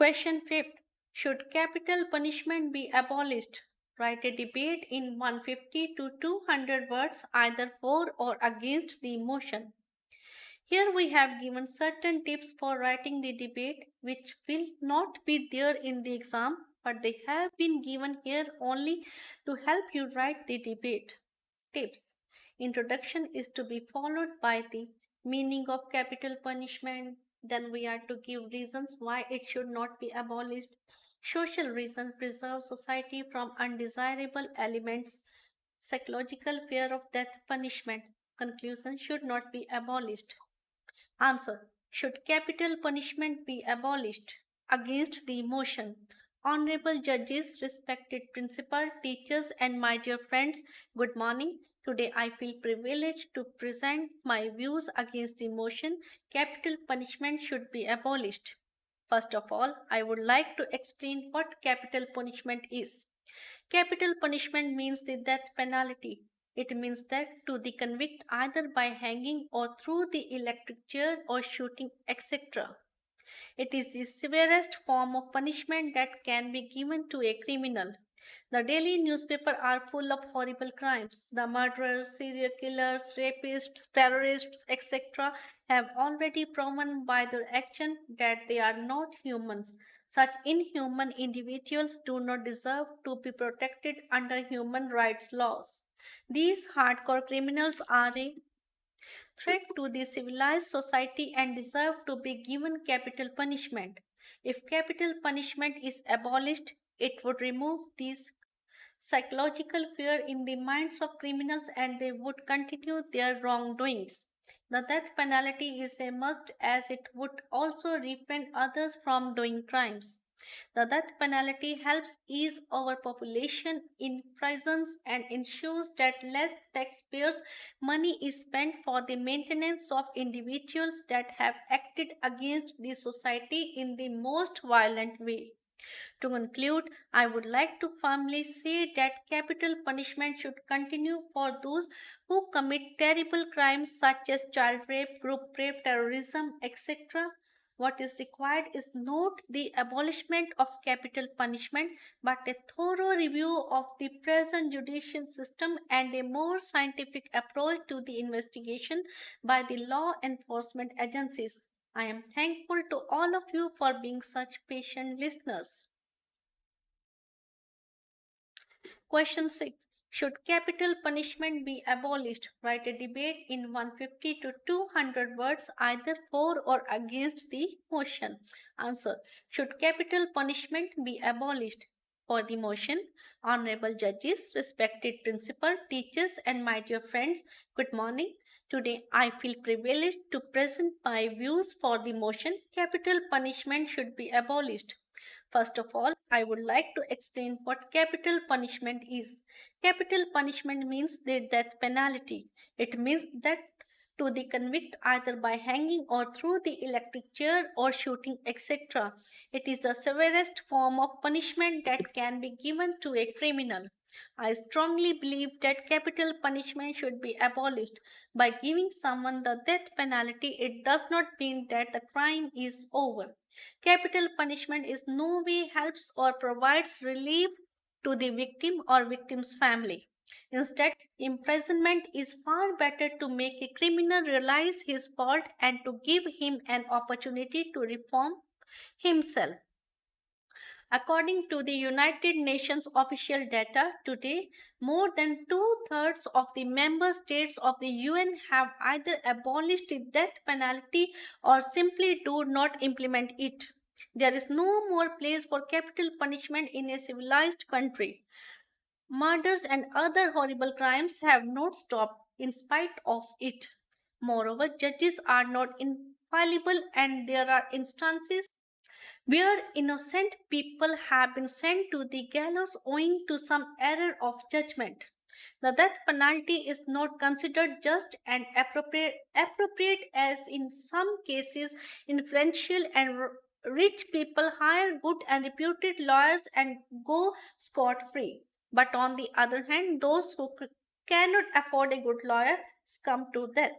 Question 5. Should capital punishment be abolished? Write a debate in 150 to 200 words either for or against the motion. Here we have given certain tips for writing the debate which will not be there in the exam, but they have been given here only to help you write the debate. Tips. Introduction is to be followed by the meaning of capital punishment. Then we are to give reasons why it should not be abolished. Social reason preserve society from undesirable elements. Psychological fear of death punishment. Conclusion should not be abolished. Answer. Should capital punishment be abolished? Against the motion. Honorable judges, respected principal, teachers, and my dear friends, good morning. Today I feel privileged to present my views against the motion capital punishment should be abolished. First of all, I would like to explain what capital punishment is. Capital punishment means the death penalty. It means that to the convict either by hanging or through the electric chair or shooting, etc. It is the severest form of punishment that can be given to a criminal. The daily newspapers are full of horrible crimes. The murderers, serial killers, rapists, terrorists, etc., have already proven by their action that they are not humans. Such inhuman individuals do not deserve to be protected under human rights laws. These hardcore criminals are a threat to the civilized society and deserve to be given capital punishment. If capital punishment is abolished, it would remove these psychological fear in the minds of criminals and they would continue their wrongdoings. The death penalty is a must as it would also refrain others from doing crimes. The death penalty helps ease overpopulation in prisons and ensures that less taxpayers' money is spent for the maintenance of individuals that have acted against the society in the most violent way. To conclude, I would like to firmly say that capital punishment should continue for those who commit terrible crimes such as child rape, group rape, terrorism, etc. What is required is not the abolishment of capital punishment, but a thorough review of the present judicial system and a more scientific approach to the investigation by the law enforcement agencies. I am thankful to all of you for being such patient listeners. Question 6. Should capital punishment be abolished? Write a debate in 150 to 200 words either for or against the motion. Answer. Should capital punishment be abolished? For the motion, honorable judges, respected principal, teachers, and my dear friends, good morning. Today I feel privileged to present my views for the motion capital punishment should be abolished. First of all, I would like to explain what capital punishment is. Capital punishment means the death penalty. It means that to the convict either by hanging or through the electric chair or shooting, etc. It is the severest form of punishment that can be given to a criminal. I strongly believe that capital punishment should be abolished. By giving someone the death penalty, it does not mean that the crime is over. Capital punishment is no way helps or provides relief to the victim or victim's family. Instead, imprisonment is far better to make a criminal realize his fault and to give him an opportunity to reform himself. According to the United Nations official data, today more than two-thirds of the member states of the UN have either abolished the death penalty or simply do not implement it. There is no more place for capital punishment in a civilized country. Murders and other horrible crimes have not stopped in spite of it. Moreover, judges are not infallible and there are instances where innocent people have been sent to the gallows owing to some error of judgment. The death penalty is not considered just and appropriate as in some cases influential and rich people hire good and reputed lawyers and go scot free. But on the other hand, those who cannot afford a good lawyer succumb to death.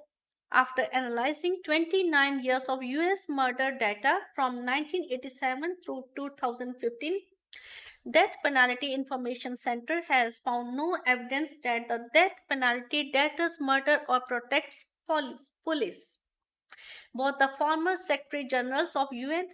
After analyzing 29 years of US murder data from 1987 through 2015, Death Penalty Information Center has found no evidence that the death penalty deters murder or protects police. Both the former Secretary Generals of UN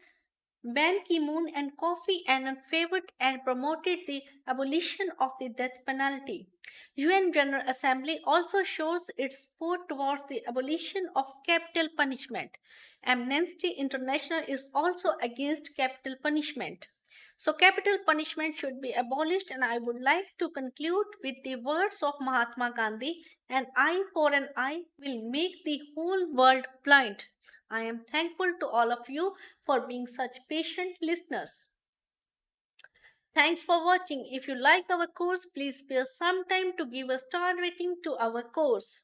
Ban Ki-moon and Kofi Annan favored and promoted the abolition of the death penalty. UN General Assembly also shows its support towards the abolition of capital punishment. Amnesty International is also against capital punishment. So, capital punishment should be abolished, and I would like to conclude with the words of Mahatma Gandhi: an eye for an eye will make the whole world blind. I am thankful to all of you for being such patient listeners. Thanks for watching. If you like our course, please spare some time to give a star rating to our course.